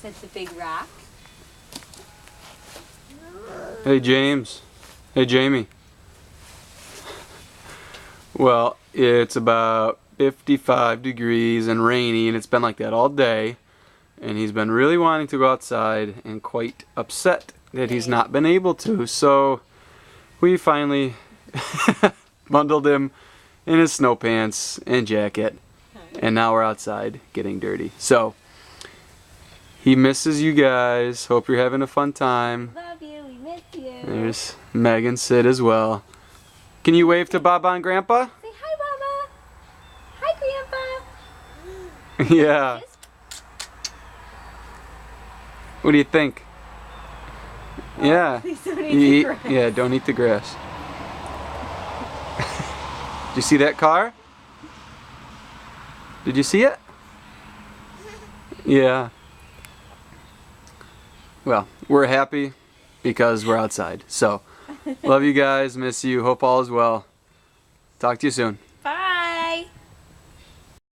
That's a big rock. Hey James. Hey Jamie. Well, it's about 55 degrees and rainy, and it's been like that all day. And he's been really wanting to go outside and quite upset that he's not been able to. So we finally bundled him in his snow pants and jacket. And now we're outside getting dirty. So he misses you guys. Hope you're having a fun time. Love you. We miss you. There's Meg and Sid as well. Can you wave to Baba and Grandpa? Say hi, Baba. Hi, Grandpa. Yeah. What do you think? Yeah. Please don't eat the grass. Yeah, don't eat the grass. Did you see that car? Did you see it? Yeah. Well, we're happy because we're outside. So, love you guys, miss you, hope all is well. Talk to you soon.